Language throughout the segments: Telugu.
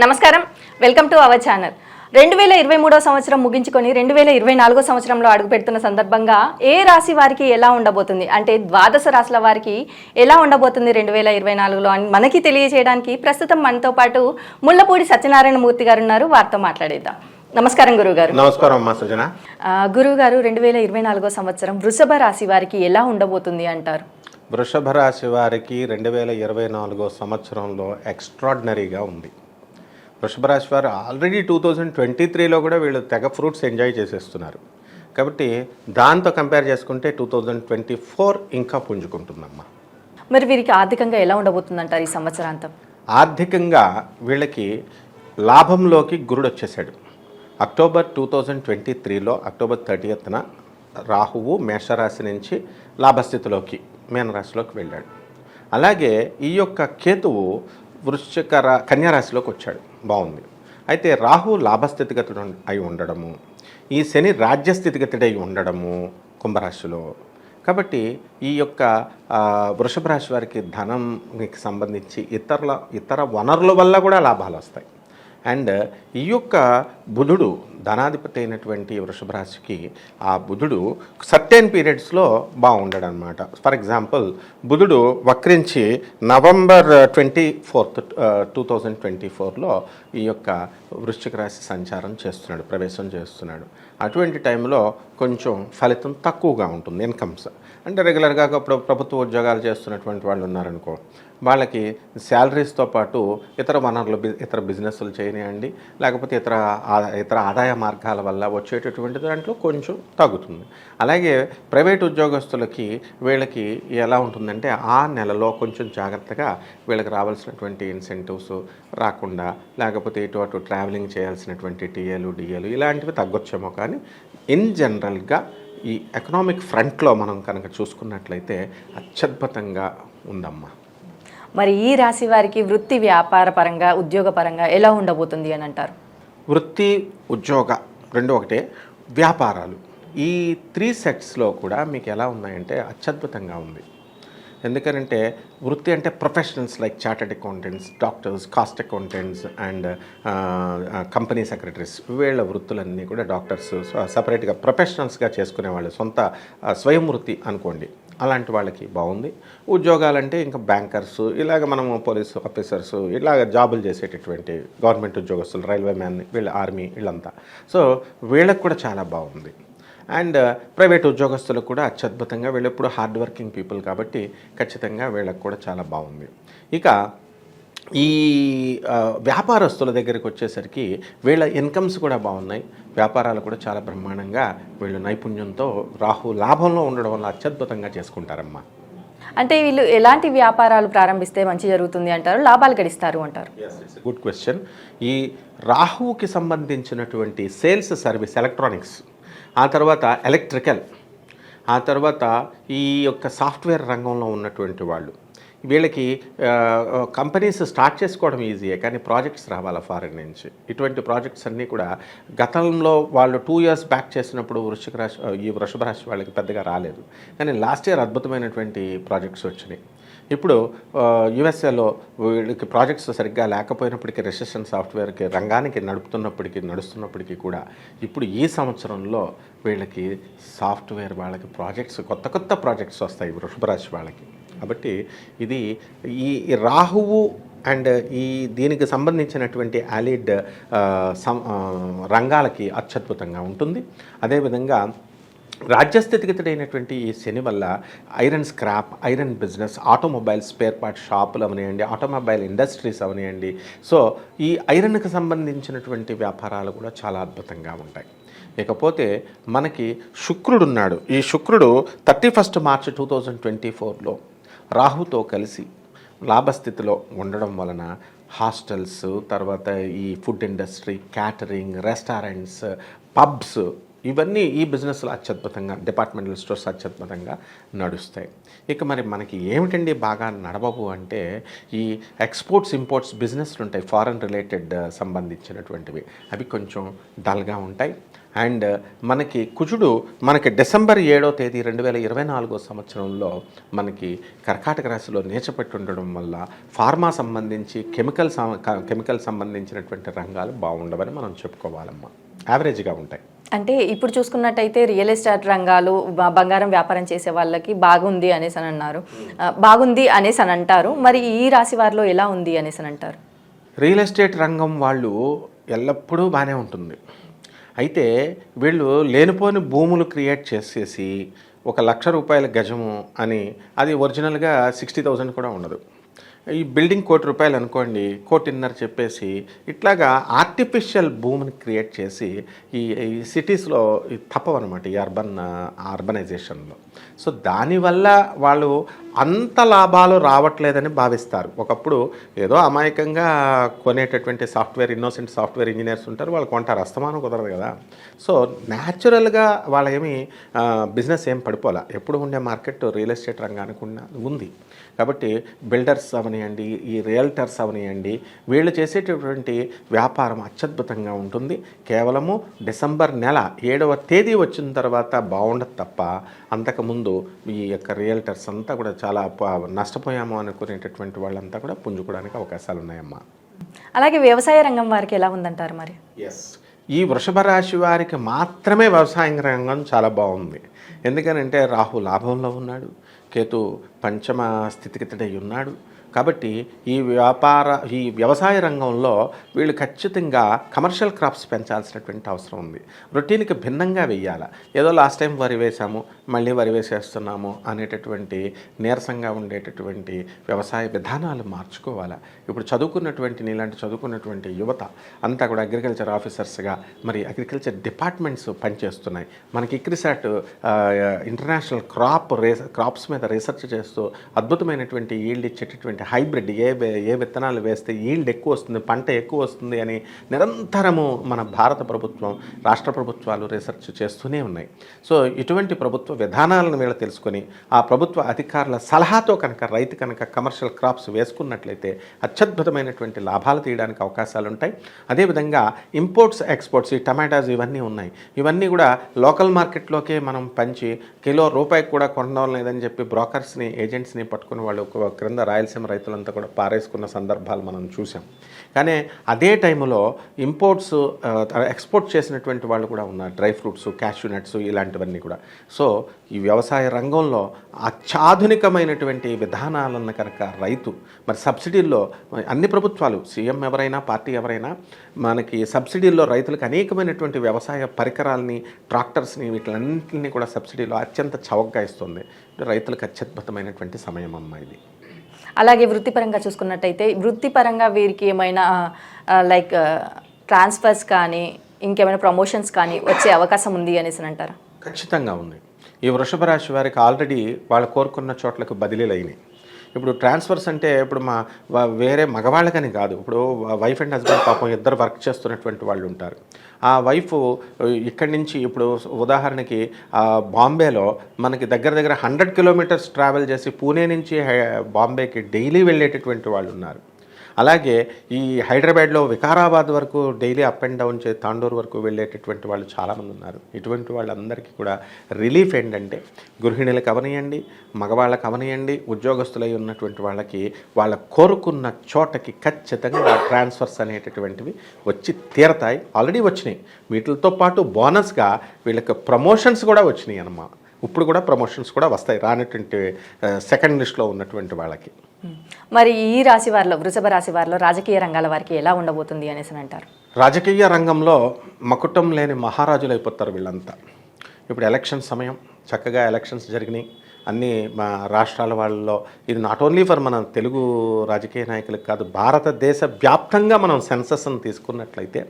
నమస్కారం, వెల్కమ్ టు అవర్ ఛానల్. 2023 సంవత్సరం ముగించుకొని 2024 సంవత్సరంలో అడుగుపెడుతున్న సందర్భంగా ఏ రాశి వారికి ఎలా ఉండబోతుంది, అంటే ద్వాదశ రాశుల వారికి ఎలా ఉండబోతుంది 2024లో అని మనకి తెలియజేయడానికి ప్రస్తుతం మనతో పాటు ముళ్ళపూడి సత్యనారాయణ మూర్తి గారు ఉన్నారు. వారితో మాట్లాడేద్దాం. నమస్కారం గురువుగారు. నమస్కారం అమ్మా సుజన. గురువుగారు, 2024 సంవత్సరం వృషభ రాశి వారికి ఎలా ఉండబోతుంది అంటారు? వృషభ రాశి వారికి 2024 సంవత్సరంలో ఎక్స్ట్రాడినరీగా ఉంది. వృషభ రాశి వారు ఆల్రెడీ 2023లో కూడా వీళ్ళు తెగ ఫ్రూట్స్ ఎంజాయ్ చేసేస్తున్నారు. కాబట్టి దాంతో కంపేర్ చేసుకుంటే 2024 ఇంకా పుంజుకుంటుందమ్మా. మరి వీరికి ఆర్థికంగా ఎలా ఉండబోతుంది అంటారు ఈ సంవత్సరాంతం? ఆర్థికంగా వీళ్ళకి లాభంలోకి గురుడు వచ్చేసాడు. అక్టోబర్ 2023లో అక్టోబర్ 30న రాహువు మేషరాశి నుంచి లాభస్థితిలోకి మీనరాశిలోకి వెళ్ళాడు. అలాగే ఈ యొక్క కేతువు కన్యారాశిలోకి వచ్చాడు. బాగుంది. అయితే రాహు లాభస్థితిగతుడు అయి ఉండడము, ఈ శని రాజ్యస్థితిగతుడై ఉండడము కుంభరాశిలో. కాబట్టి ఈ యొక్క వృషభ రాశి వారికి ధనంకి సంబంధించి ఇతర వనరుల వల్ల కూడా లాభాలు వస్తాయి. అండ్ ఈ యొక్క బుధుడు ధనాధిపతి అయినటువంటి వృషభ రాశికి ఆ బుధుడు సర్టెన్ పీరియడ్స్లో బాగుండడు అనమాట. ఫర్ ఎగ్జాంపుల్, బుధుడు వక్రించి నవంబర్ 24, 2024లో ఈ యొక్క వృశ్చిక రాశి సంచారం చేస్తున్నాడు, ప్రవేశం చేస్తున్నాడు. అటువంటి టైంలో కొంచెం ఫలితం తక్కువగా ఉంటుంది. ఇన్కమ్స్ అంటే రెగ్యులర్గా ఇప్పుడు ప్రభుత్వ ఉద్యోగాలు చేస్తున్నటువంటి వాళ్ళు ఉన్నారనుకో, వాళ్ళకి శాలరీస్తో పాటు ఇతర వనరులు, ఇతర బిజినెస్లు చేయనివ్వండి, లేకపోతే ఇతర ఆదాయ మార్గాల వల్ల వచ్చేటటువంటి దాంట్లో కొంచెం తగ్గుతుంది. అలాగే ప్రైవేట్ ఉద్యోగస్తులకి వీళ్ళకి ఎలా ఉంటుందంటే ఆ నెలలో కొంచెం జాగ్రత్తగా వీళ్ళకి రావాల్సినటువంటి ఇన్సెంటివ్స్ రాకుండా, లేకపోతే ఇటు అటు ట్రావెలింగ్ చేయాల్సినటువంటి టీఏలు డిఏలు ఇలాంటివి తగ్గొచ్చేమో. కానీ ఇన్ జనరల్గా ఈ ఎకనామిక్ ఫ్రంట్లో మనం కనుక చూసుకున్నట్లయితే అత్యద్భుతంగా ఉందమ్మా. మరి ఈ రాశి వారికి వృత్తి, వ్యాపార పరంగా, ఉద్యోగ పరంగా ఎలా ఉండబోతుంది అని అంటారు? వృత్తి, ఉద్యోగ రెండు ఒకటే. వ్యాపారాలు ఈ 3 సెట్స్లో కూడా మీకు ఎలా ఉన్నాయంటే అత్యద్భుతంగా ఉంది. ఎందుకంటే వృత్తి అంటే professionals like chartered accountants, doctors, cost accountants and company secretaries, వీళ్ళ వృత్తులన్నీ కూడా డాక్టర్స్ సపరేట్గా ప్రొఫెషనల్స్గా చేసుకునే వాళ్ళు, సొంత స్వయం వృత్తి అనుకోండి, అలాంటి వాళ్ళకి బాగుంది. ఉద్యోగాలంటే ఇంకా బ్యాంకర్స్, ఇలాగ మనము పోలీసు ఆఫీసర్స్, ఇలాగ జాబులు చేసేటటువంటి గవర్నమెంట్ ఉద్యోగస్తులు, రైల్వే మ్యాన్, వీళ్ళ ఆర్మీ, వీళ్ళంతా. సో వీళ్ళకి కూడా చాలా బాగుంది. అండ్ ప్రైవేట్ ఉద్యోగస్తులకు కూడా అత్యద్భుతంగా, వీళ్ళు ఎప్పుడు హార్డ్ వర్కింగ్ పీపుల్ కాబట్టి ఖచ్చితంగా వీళ్ళకి కూడా చాలా బాగుంది. ఇక ఈ వ్యాపారస్తుల దగ్గరికి వచ్చేసరికి వీళ్ళ ఇన్కమ్స్ కూడా బాగున్నాయి, వ్యాపారాలు కూడా చాలా బ్రహ్మాండంగా వీళ్ళు నైపుణ్యంతో రాహు లాభంలో ఉండడం వల్ల అత్యద్భుతంగా చేసుకుంటారమ్మా. అంటే వీళ్ళు ఎలాంటి వ్యాపారాలు ప్రారంభిస్తే మంచి జరుగుతుంది అంటారు, లాభాలు గడిస్తారు అంటారు? Good question. ఈ రాహువుకి సంబంధించినటువంటి సేల్స్, సర్వీస్, ఎలక్ట్రానిక్స్, ఆ తర్వాత ఎలక్ట్రికల్, ఆ తర్వాత ఈ యొక్క సాఫ్ట్వేర్ రంగంలో ఉన్నటువంటి వాళ్ళు, వీళ్ళకి కంపెనీస్ స్టార్ట్ చేసుకోవడం ఈజీయే, కానీ ప్రాజెక్ట్స్ రావాలా ఫారెన్ నుంచి. ఇటువంటి ప్రాజెక్ట్స్ అన్నీ కూడా గతంలో వాళ్ళు 2 years బ్యాక్ చేసినప్పుడు ఈ వృషభ రాశి వాళ్ళకి పెద్దగా రాలేదు, కానీ లాస్ట్ ఇయర్ అద్భుతమైనటువంటి ప్రాజెక్ట్స్ వచ్చినాయి. ఇప్పుడు యుఎస్ఏలో వీళ్ళకి ప్రాజెక్ట్స్ సరిగ్గా లేకపోయినప్పటికీ, రెసెషన్ సాఫ్ట్వేర్కి రంగానికి నడుస్తున్నప్పటికీ కూడా ఇప్పుడు ఈ సంవత్సరంలో వీళ్ళకి సాఫ్ట్వేర్ వాళ్ళకి ప్రాజెక్ట్స్, కొత్త ప్రాజెక్ట్స్ వస్తాయి వృషభ రాశి వాళ్ళకి. కాబట్టి ఇది ఈ రాహువు అండ్ దీనికి సంబంధించినటువంటి అలీడ్ రంగాలకి అత్యద్భుతంగా ఉంటుంది. అదేవిధంగా రాజ్యస్థితిగతుడైనటువంటి ఈ శని వల్ల iron scrap, iron business, automobile spare part షాపులు అవనివ్వండి, ఆటోమొబైల్ ఇండస్ట్రీస్ అవనివ్వండి, సో ఈ ఐరన్కి సంబంధించినటువంటి వ్యాపారాలు కూడా చాలా అద్భుతంగా ఉంటాయి. ఇకపోతే మనకి శుక్రుడు ఉన్నాడు. ఈ శుక్రుడు 31 మార్చి 2024లో రాహుతో కలిసి లాభస్థితిలో ఉండడం వలన హాస్టల్స్, తర్వాత ఈ food industry, catering, restaurants, pubs, ఇవన్నీ ఈ బిజినెస్లో అత్యద్భుతంగా, డిపార్ట్మెంటల్ స్టోర్స్ అత్యద్భుతంగా నడుస్తాయి. ఇక మరి మనకి ఏమిటండి బాగా నడవవు అంటే ఈ ఎక్స్పోర్ట్స్, ఇంపోర్ట్స్ బిజినెస్లు ఉంటాయి, ఫారెన్ రిలేటెడ్ సంబంధించినటువంటివి, అవి కొంచెం డల్గా ఉంటాయి. అండ్ మనకి కుజుడు మనకి డిసెంబర్ 7వ తేదీ 2024 సంవత్సరంలో మనకి కర్కాటక రాశిలో నీచపెట్టి ఉండడం వల్ల ఫార్మా సంబంధించి కెమికల్ సంబంధించినటువంటి రంగాలు బాగుండవని మనం చెప్పుకోవాలమ్మా. యావరేజ్గా ఉంటాయి. అంటే ఇప్పుడు చూసుకున్నట్టయితే రియల్ ఎస్టేట్ రంగాలు, బంగారం వ్యాపారం చేసే వాళ్ళకి బాగుంది అనేసి అని అన్నారు, బాగుంది అనేసి అని అంటారు. మరి ఈ రాశి వారిలో ఎలా ఉంది అనేసి అని అంటారు? రియల్ ఎస్టేట్ రంగం వాళ్ళు ఎల్లప్పుడూ బాగానే ఉంటుంది. అయితే వీళ్ళు లేనిపోని భూములు క్రియేట్ చేసేసి 1,00,000 రూపాయల గజము అని, అది ఒరిజినల్గా 60,000 కూడా ఉండదు. ఈ బిల్డింగ్ ₹1,00,00,000 అనుకోండి, 1,50,000 చెప్పేసి ఇట్లాగా ఆర్టిఫిషియల్ భూమిని క్రియేట్ చేసి ఈ సిటీస్లో తప్పవన్నమాట, ఈ అర్బనైజేషన్లో. సో దానివల్ల వాళ్ళు అంత లాభాలు రావట్లేదని భావిస్తారు. ఒకప్పుడు ఏదో అమాయకంగా కొనేటటువంటి ఇన్నోసెంట్ సాఫ్ట్వేర్ ఇంజనీర్స్ ఉంటారు, వాళ్ళు కొంటారు, అస్తమానం కుదరదు కదా. సో న్యాచురల్గా వాళ్ళ బిజినెస్ ఏం పడిపోలే. ఎప్పుడు ఉండే మార్కెట్ రియల్ ఎస్టేట్ రంగానికి ఉంది. కాబట్టి బిల్డర్స్ అవనియండి, ఈ రియల్టర్స్ అవనియండి, వీళ్ళు చేసేటటువంటి వ్యాపారం అత్యద్భుతంగా ఉంటుంది. కేవలము డిసెంబర్ నెల 7వ తేదీ వచ్చిన తర్వాత బాగుండదు తప్ప, అంతకుముందు ఈ యొక్క రియల్టర్స్ అంతా కూడా చాలా నష్టపోయాము అనుకునేటటువంటి వాళ్ళంతా కూడా పుంజుకోవడానికి అవకాశాలు ఉన్నాయమ్మా. అలాగే వ్యవసాయ రంగం వారికి ఎలా ఉందంటారు మరి? ఈ వృషభ రాశి వారికి మాత్రమే వ్యవసాయ రంగం చాలా బాగుంది. ఎందుకనంటే రాహు లాభంలో ఉన్నాడు, కేతు పంచమ స్థితిగతుడై ఉన్నాడు. కాబట్టి ఈ వ్యవసాయ రంగంలో వీళ్ళు ఖచ్చితంగా కమర్షియల్ క్రాప్స్ పెంచాల్సినటువంటి అవసరం ఉంది. రొటీన్కి భిన్నంగా వెయ్యాలి. ఏదో లాస్ట్ టైం వరి వేసాము, మళ్ళీ వరి వేసేస్తున్నాము అనేటటువంటి నీరసంగా ఉండేటటువంటి వ్యవసాయ విధానాలు మార్చుకోవాలి. ఇప్పుడు నీలాంటి చదువుకున్నటువంటి యువత అంతా కూడా అగ్రికల్చర్ ఆఫీసర్స్గా మరి అగ్రికల్చర్ డిపార్ట్మెంట్స్ పనిచేస్తున్నాయి. మనకి ఇక్రిసాట్ ఇంటర్నేషనల్ క్రాప్స్ మీద రీసెర్చ్ చేస్తూ అద్భుతమైనటువంటి ఈల్డ్ ఇచ్చేటటువంటి హైబ్రిడ్ ఏ విత్తనాలు వేస్తే ఈల్డ్ ఎక్కువ వస్తుంది, పంట ఎక్కువ వస్తుంది అని నిరంతరము మన భారత ప్రభుత్వం, రాష్ట్ర ప్రభుత్వాలు రీసెర్చ్ చేస్తూనే ఉన్నాయి. సో ఇటువంటి ప్రభుత్వ విధానాలను వీళ్ళు తెలుసుకొని ఆ ప్రభుత్వ అధికారుల సలహాతో రైతు కనుక కమర్షియల్ క్రాప్స్ వేసుకున్నట్లయితే అత్యద్భుతమైనటువంటి లాభాలు తీయడానికి అవకాశాలు ఉంటాయి. అదేవిధంగా ఇంపోర్ట్స్ ఎక్స్పోర్ట్స్, ఈ టమాటాస్ ఇవన్నీ ఉన్నాయి, ఇవన్నీ కూడా లోకల్ మార్కెట్లోకే మనం పంచి కిలో రూపాయికి కూడా కొనడం లేదని చెప్పి బ్రోకర్స్ని, ఏజెంట్స్ని పట్టుకుని వాళ్ళు క్రింద రాయలసీమ రైతులంతా కూడా పారేసుకున్న సందర్భాలు మనం చూసాం. కానీ అదే టైంలో ఎక్స్పోర్ట్ చేసినటువంటి వాళ్ళు కూడా ఉన్నారు, డ్రై ఫ్రూట్స్, క్యాష్యూ నట్స్ ఇలాంటివన్నీ కూడా. సో ఈ వ్యవసాయ రంగంలో అత్యాధునికమైనటువంటి విధానాలన్న కనుక రైతు మరి సబ్సిడీల్లో అన్ని ప్రభుత్వాలు, సీఎం ఎవరైనా పార్టీ ఎవరైనా మనకి సబ్సిడీల్లో రైతులకు అనేకమైనటువంటి వ్యవసాయ పరికరాలని, ట్రాక్టర్స్ని, వీటిలన్నింటినీ కూడా సబ్సిడీలో అత్యంత చౌకగా ఇస్తుంది. రైతులకు అత్యద్భుతమైనటువంటి సమయం అమ్మ ఇది. అలాగే వృత్తిపరంగా చూసుకున్నట్టయితే వృత్తిపరంగా వీరికి ఏమైనా లైక్ ట్రాన్స్ఫర్స్ కానీ ఇంకేమైనా ప్రమోషన్స్ కానీ వచ్చే అవకాశం ఉంది అనేసి అంటారా? ఖచ్చితంగా ఉంది. ఈ వృషభ రాశి వారికి ఆల్రెడీ వాళ్ళు కోరుకున్న చోట్లకు బదిలీలు అయినాయి. ఇప్పుడు ట్రాన్స్ఫర్స్ అంటే ఇప్పుడు వేరే మగవాళ్ళకని కాదు, ఇప్పుడు వైఫ్ అండ్ హస్బెండ్ పాపం ఇద్దరు వర్క్ చేస్తున్నటువంటి వాళ్ళు ఉంటారు. ఆ వైఫ్ ఇక్కడి నుంచి ఇప్పుడు ఉదాహరణకి బాంబేలో మనకి దగ్గర 100 కిలోమీటర్స్ ట్రావెల్ చేసి పూణే నుంచి బాంబేకి డైలీ వెళ్ళేటటువంటి వాళ్ళు ఉన్నారు. అలాగే ఈ హైదరాబాద్లో వికారాబాద్ వరకు daily up and down Tandur వరకు వెళ్ళేటటువంటి వాళ్ళు చాలామంది ఉన్నారు. ఇటువంటి వాళ్ళందరికీ కూడా రిలీఫ్ ఏంటంటే గృహిణులకు అవనియండి, మగవాళ్ళకి అవనియండి, ఉద్యోగస్తులై ఉన్నటువంటి వాళ్ళకి వాళ్ళ కోరుకున్న చోటకి ఖచ్చితంగా ట్రాన్స్ఫర్స్ అనేటటువంటివి వచ్చి తీరతాయి. ఆల్రెడీ వచ్చినాయి. వీటితో పాటు బోనస్గా వీళ్ళకి ప్రమోషన్స్ కూడా వచ్చినాయి అన్నమాట. ఇప్పుడు కూడా ప్రమోషన్స్ కూడా వస్తాయి రానటువంటి సెకండ్ లిస్ట్లో ఉన్నటువంటి వాళ్ళకి. మరి ఈ రాశి వారిలో, వృషభ రాశి వారిలో రాజకీయ రంగాల వారికి ఎలా ఉండబోతుంది అనేసి అంటారు? రాజకీయ రంగంలో మకుటం లేని మహారాజులు అయిపోతారు వీళ్ళంతా. ఇప్పుడు ఎలక్షన్ సమయం, చక్కగా ఎలక్షన్స్ జరిగినాయి అన్ని మా రాష్ట్రాల వాళ్ళలో. ఇది నాట్ ఓన్లీ ఫర్ మన తెలుగు రాజకీయ నాయకులకు కాదు, భారతదేశ వ్యాప్తంగా మనం సెన్సస్ని తీసుకున్నట్లయితే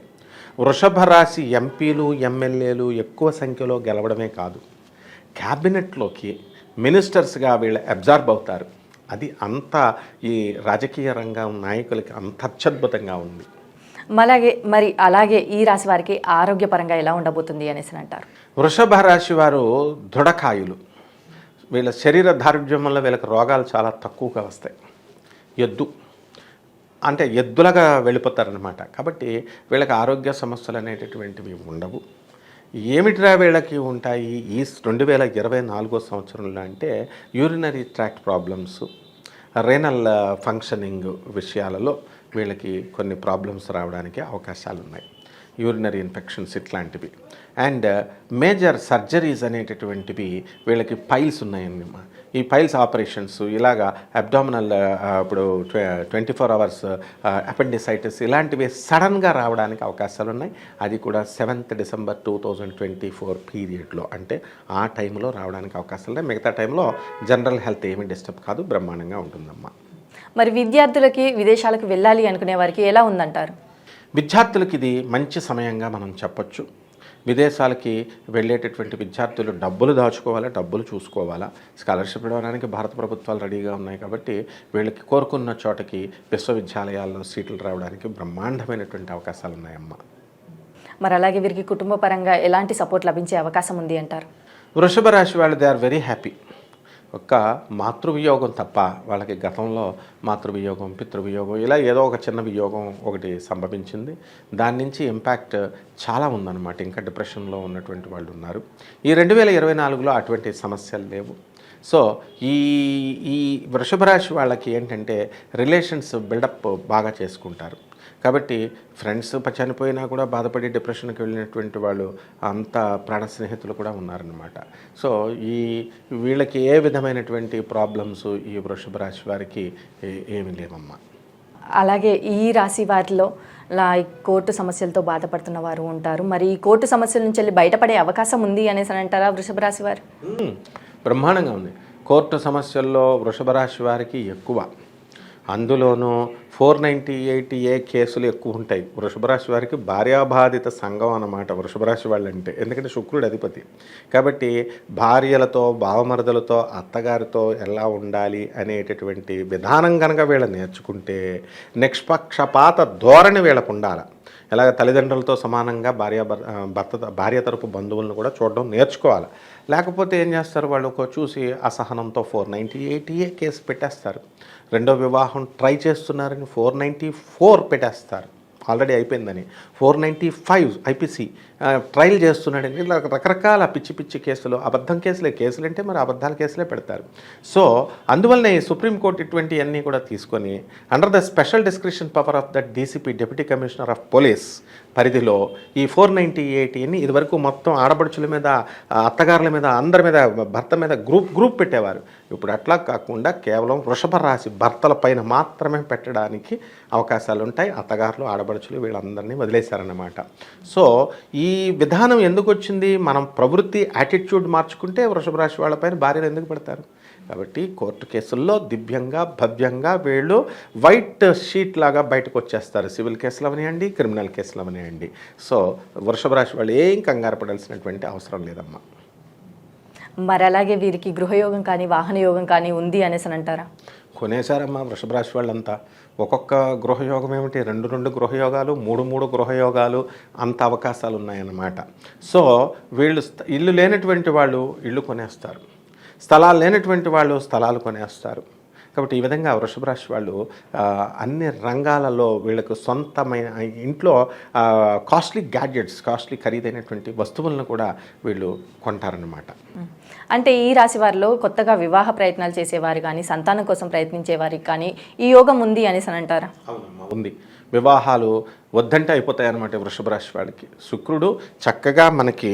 వృషభ రాశి ఎంపీలు, ఎమ్మెల్యేలు ఎక్కువ సంఖ్యలో గెలవడమే కాదు, క్యాబినెట్లోకి మినిస్టర్స్గా వీళ్ళు అబ్జార్బ్ అవుతారు. అది అంత ఈ రాజకీయ రంగం నాయకులకి అంత అత్యద్భుతంగా ఉంది. అలాగే ఈ రాశి వారికి ఆరోగ్యపరంగా ఎలా ఉండబోతుంది అనేసి అంటారు? వృషభ రాశి వారు దృఢకాయులు. వీళ్ళ శరీర దారుఢ్యం వల్ల వీళ్ళకి రోగాలు చాలా తక్కువగా వస్తాయి. ఎద్దులాగా వెళ్ళిపోతారనమాట. కాబట్టి వీళ్ళకి ఆరోగ్య సమస్యలు అనేటటువంటివి ఉండవు. ఏమిటిరా వీళ్ళకి ఉంటాయి ఈ 2024 సంవత్సరంలో అంటే urinary tract problems, renal functioning విషయాలలో వీళ్ళకి కొన్ని ప్రాబ్లమ్స్ రావడానికి అవకాశాలు ఉన్నాయి. యూరినరీ ఇన్ఫెక్షన్స్ ఇట్లాంటివి. అండ్ మేజర్ సర్జరీస్ అనేటటువంటివి వీళ్ళకి పైల్స్ ఉన్నాయన్నమాట. ఈ పైల్స్ ఆపరేషన్స్ ఇలాగా అబ్డామినల్ ఇప్పుడు 24 hours అపెండిసైటిస్ ఇలాంటివి సడన్గా రావడానికి అవకాశాలు ఉన్నాయి. అది కూడా 7th December 2024 పీరియడ్లో, అంటే ఆ టైంలో రావడానికి అవకాశాలు ఉన్నాయి. మిగతా టైంలో జనరల్ హెల్త్ ఏమీ డిస్టర్బ్ కాదు, బ్రహ్మాండంగా ఉంటుందమ్మా. మరి విద్యార్థులకి విదేశాలకు వెళ్ళాలి అనుకునే వారికి ఎలా ఉందంటారు? విద్యార్థులకి ఇది మంచి సమయంగా మనం చెప్పొచ్చు. విదేశాలకి వెళ్ళేటటువంటి విద్యార్థులు డబ్బులు దాచుకోవాలా, డబ్బులు చూసుకోవాలా. స్కాలర్షిప్ ఇవ్వడానికి భారత ప్రభుత్వాలు రెడీగా ఉన్నాయి కాబట్టి వీళ్ళకి కోరుకున్న చోటకి విశ్వవిద్యాలయాల్లో సీట్లు రావడానికి బ్రహ్మాండమైనటువంటి అవకాశాలు ఉన్నాయమ్మా. మరి అలాగే వీరికి కుటుంబ పరంగా ఎలాంటి సపోర్ట్ లభించే అవకాశం ఉంది అంటారు? వృషభ రాశి వాళ్ళు దే ఆర్ వెరీ హ్యాపీ. ఒక్క మాతృవియోగం తప్ప వాళ్ళకి గతంలో మాతృవియోగం, పితృవియోగం ఇలా ఏదో ఒక చిన్న వియోగం ఒకటి సంభవించింది. దాని నుంచి ఇంపాక్ట్ చాలా ఉందన్నమాట. ఇంకా డిప్రెషన్లో ఉన్నటువంటి వాళ్ళు ఉన్నారు. ఈ 2024లో అటువంటి సమస్యలు లేవు. సో ఈ వృషభ రాశి వాళ్ళకి ఏంటంటే రిలేషన్స్ బిల్డప్ బాగా చేసుకుంటారు. కాబట్టి ఫ్రెండ్స్ చనిపోయినా కూడా బాధపడి డిప్రెషన్కి వెళ్ళినటువంటి వాళ్ళు అంత ప్రాణ స్నేహితులు కూడా ఉన్నారనమాట. సో వీళ్ళకి ఏ విధమైనటువంటి ప్రాబ్లమ్స్ ఈ వృషభ రాశి వారికి ఏమీ లేవమ్మా. అలాగే ఈ రాశి వారిలో కోర్టు సమస్యలతో బాధపడుతున్న వారు ఉంటారు. మరి ఈ కోర్టు సమస్యల నుంచి వెళ్ళి బయటపడే అవకాశం ఉంది అనేసి అంటారా వృషభ రాశి వారు? బ్రహ్మాండంగా ఉంది. కోర్టు సమస్యల్లో వృషభ రాశి వారికి ఎక్కువ, అందులోనూ 498A కేసులు ఎక్కువ ఉంటాయి. వృషభ రాశి వారికి భార్యాబాధిత సంఘం అన్నమాట వృషభ రాశి వాళ్ళు అంటే. ఎందుకంటే శుక్రుడు అధిపతి కాబట్టి భార్యలతో, బావమరదలతో, అత్తగారితో ఎలా ఉండాలి అనేటటువంటి విధానం కనుక వీళ్ళు నేర్చుకుంటే నిష్పక్షపాత ధోరణి వీళ్ళకు ఉండాలి. ఎలాగ తల్లిదండ్రులతో సమానంగా భార్య తరపు బంధువులను కూడా చూడడం నేర్చుకోవాలి. లేకపోతే ఏం చేస్తారు, వాళ్ళు చూసి అసహనంతో 498A కేసు పెట్టేస్తారు. రెండో వివాహం ట్రై చేస్తున్నారని 494 పెట్టేస్తారు. ఆల్రెడీ అయిపోయిందని 495 ఐపీసీ ట్రయల్ చేస్తున్నాడని ఇలా రకరకాల పిచ్చి పిచ్చి కేసులు, అబద్ధం కేసులు అంటే మరి అబద్ధాల కేసులే పెడతారు. సో అందువల్లనే సుప్రీంకోర్టు ఇటువంటివన్నీ కూడా తీసుకొని under the special description power of the DCP deputy commissioner of police పరిధిలో ఈ 498ని ఇదివరకు మొత్తం ఆడపడుచుల మీద, అత్తగారుల మీద, అందరి మీద, భర్త మీద గ్రూప్ పెట్టేవారు. ఇప్పుడు అట్లా కాకుండా కేవలం వృషభ రాశి భర్తల పైన మాత్రమే పెట్టడానికి అవకాశాలు ఉంటాయి. అత్తగారులు, ఆడపడుచులు వీళ్ళందరినీ వదిలేశారన్నమాట. సో ఈ విధానం ఎందుకు వచ్చింది? మనం ప్రవృత్తి, యాటిట్యూడ్ మార్చుకుంటే వృషభ రాశి వాళ్ళపైన భార్యలు ఎందుకు పెడతారు? కాబట్టి కోర్టు కేసుల్లో దివ్యంగా, భవ్యంగా వీళ్ళు వైట్ షీట్ లాగా బయటకు వచ్చేస్తారు. సివిల్ కేసులు అవనివ్వండి, క్రిమినల్ కేసులు అవనివ్వండి. సో వృషభ రాశి వాళ్ళు ఏం కంగారు పడాల్సినటువంటి అవసరం లేదమ్మా. మరి అలాగే వీరికి గృహయోగం కానీ, వాహన యోగం కానీ ఉంది అనేసి అంటారా? కొనేశారమ్మా వృషభ రాశి వాళ్ళంతా. ఒక్కొక్క గృహయోగం ఏమిటి, 2 గృహయోగాలు, 3 గృహయోగాలు, అంత అవకాశాలు ఉన్నాయన్నమాట. సో వీళ్ళు ఇల్లు లేనటువంటి వాళ్ళు ఇల్లు కొనేస్తారు, స్థలాలు లేనటువంటి వాళ్ళు స్థలాలు కొనేస్తారు. కాబట్టి ఈ విధంగా వృషభ రాశి వాళ్ళు అన్ని రంగాలలో వీళ్ళకు సొంతమైన ఇంట్లో కాస్ట్లీ గ్యాడ్జెట్స్, కాస్ట్లీ ఖరీదైనటువంటి వస్తువులను కూడా వీళ్ళు కొంటారన్నమాట. అంటే ఈ రాశి వారిలో కొత్తగా వివాహ ప్రయత్నాలు చేసేవారు కానీ, సంతానం కోసం ప్రయత్నించేవారికి కానీ ఈ యోగం ఉంది అనేసి అంటారా? అవునమ్మా, ఉంది. వివాహాలు వద్దంటే అయిపోతాయి అన్నమాట వృషభ రాశి వాళ్ళకి. శుక్రుడు చక్కగా మనకి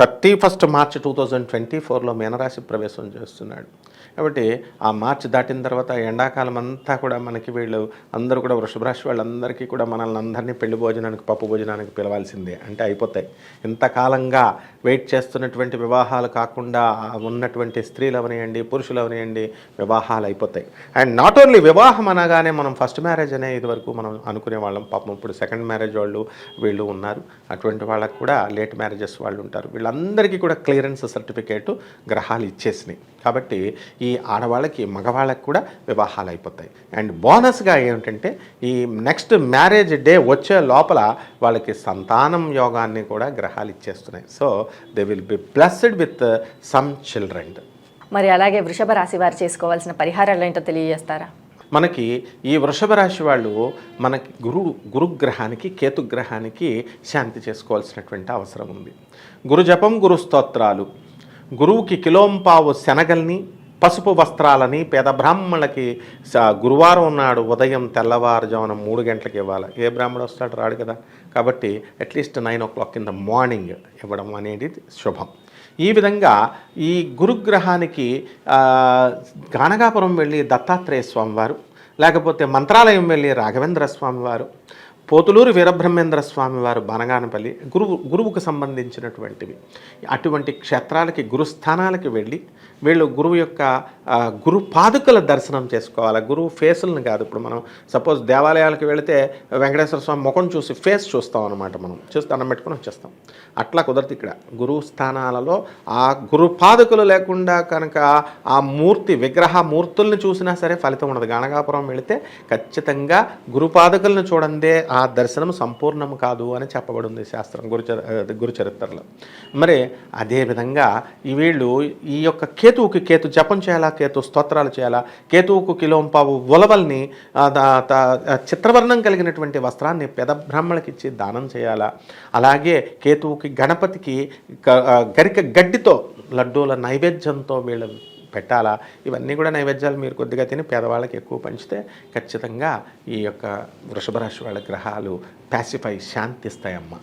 31 March 2024లో మీనరాశి ప్రవేశం చేస్తున్నాడు. కాబట్టి ఆ మార్చి దాటిన తర్వాత ఎండాకాలం అంతా కూడా మనకి వీళ్ళు అందరూ కూడా వృషభ రాశి వాళ్ళందరికీ కూడా మనల్ని అందరినీ పెళ్లి భోజనానికి, పప్పు భోజనానికి పిలవాల్సిందే. అంటే అయిపోతాయి. ఇంతకాలంగా వెయిట్ చేస్తున్నటువంటి వివాహాలు కాకుండా ఉన్నటువంటి స్త్రీలు అవనివ్వండి, పురుషులు అవనివ్వండి, వివాహాలు అయిపోతాయి. అండ్ నాట్ ఓన్లీ వివాహం అనగానే మనం ఫస్ట్ మ్యారేజ్ అనే ఇది వరకు మనం అనుకునే వాళ్ళం. పాపం ఇప్పుడు సెకండ్ మ్యారేజ్ వాళ్ళు వీళ్ళు ఉన్నారు. అటువంటి వాళ్ళకు కూడా లేట్ మ్యారేజెస్ వాళ్ళు ఉంటారు. వీళ్ళందరికీ కూడా క్లియరెన్స్ సర్టిఫికేటు గ్రహాలు ఇచ్చేసినాయి. కాబట్టి ఈ ఆడవాళ్ళకి, మగవాళ్ళకి కూడా వివాహాలు అయిపోతాయి. అండ్ బోనస్గా ఏమిటంటే ఈ నెక్స్ట్ మ్యారేజ్ డే వచ్చే లోపల వాళ్ళకి సంతానం యోగాన్ని కూడా గ్రహాలు ఇచ్చేస్తున్నాయి. So they will be blessed with some children. మరి అలాగే వృషభ రాశి వారు చేసుకోవాల్సిన పరిహారాలు ఏంటో తెలియజేస్తారా? మనకి ఈ వృషభ రాశి వాళ్ళు మనకి గురుగ్రహానికి కేతుగ్రహానికి శాంతి చేసుకోవాల్సినటువంటి అవసరం ఉంది. గురు జపం, గురు స్తోత్రాలు, గురువుకి కిలోంపావు శనగల్ని, పసుపు వస్త్రాలని పేద బ్రాహ్మణులకి గురువారం నాడు ఉదయం తెల్లవారుజామున 3 గంటలకు ఇవ్వాలి. ఏ బ్రాహ్మణుడు వస్తాడు? రాడు కదా. కాబట్టి at least 9 o'clock in the morning ఇవ్వడం అనేది శుభం. ఈ విధంగా ఈ గురుగ్రహానికి గానగాపురం వెళ్ళి దత్తాత్రేయ స్వామివారు, లేకపోతే మంత్రాలయం వెళ్ళి రాఘవేంద్ర స్వామివారు, పోతులూరు వీరబ్రహ్మేంద్ర స్వామివారు బనగానపల్లి, గురువుకు సంబంధించినటువంటివి అటువంటి క్షేత్రాలకి, గురుస్థానాలకి వెళ్ళి వీళ్ళు గురువు యొక్క గురు పాదుకల దర్శనం చేసుకోవాలి. గురువు ఫేసులను కాదు. ఇప్పుడు మనం సపోజ్ దేవాలయాలకు వెళితే వెంకటేశ్వర స్వామి ముఖం చూసి ఫేస్ చూస్తాం అనమాట. మనం చూసి దండం పెట్టుకుని వచ్చేస్తాం. అట్లా కుదరదు. ఇక్కడ గురువు స్థానాలలో ఆ గురు పాదుకలు లేకుండా కనుక ఆ మూర్తి విగ్రహ మూర్తుల్ని చూసినా సరే ఫలితం ఉండదు. గణగాపురం వెళితే ఖచ్చితంగా గురు పాదుకలను చూడందే ఆ దర్శనం సంపూర్ణం కాదు అని చెప్పబడింది శాస్త్రం, గురు చరిత్రలో. మరి అదేవిధంగా వీళ్ళు ఈ యొక్క కేతువుకి కేతు జపం చేయాలా, కేతు స్తోత్రాలు చేయాలా, కేతువుకు కిలోంపావు ఉలవల్ని చిత్రవర్ణం కలిగినటువంటి వస్త్రాన్ని పెద బ్రాహ్మణులకి ఇచ్చి దానం చేయాలా. అలాగే కేతువుకి గణపతికి గరిక గడ్డితో లడ్డూల నైవేద్యంతో వీళ్ళు పెట్టాలా. ఇవన్నీ కూడా నైవేద్యాలు మీరు కొద్దిగా తిని పేదవాళ్ళకి ఎక్కువ పంచితే ఖచ్చితంగా ఈ యొక్క వృషభ రాశి వాళ్ళ గ్రహాలు ప్యాసిఫై శాంతిస్తాయమ్మా.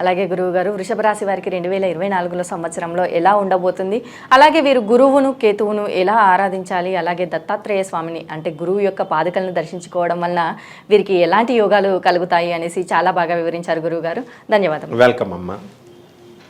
అలాగే గురువుగారు, వృషభ రాశి వారికి 2024 సంవత్సరంలో ఎలా ఉండబోతుంది, అలాగే వీరు గురువును కేతువును ఎలా ఆరాధించాలి, అలాగే దత్తాత్రేయ స్వామిని అంటే గురువు యొక్క పాదుకలను దర్శించుకోవడం వలన వీరికి ఎలాంటి యోగాలు కలుగుతాయి అనేసి చాలా బాగా వివరించారు గురువుగారు. ధన్యవాదాలు. వెల్కమ్ అమ్మా.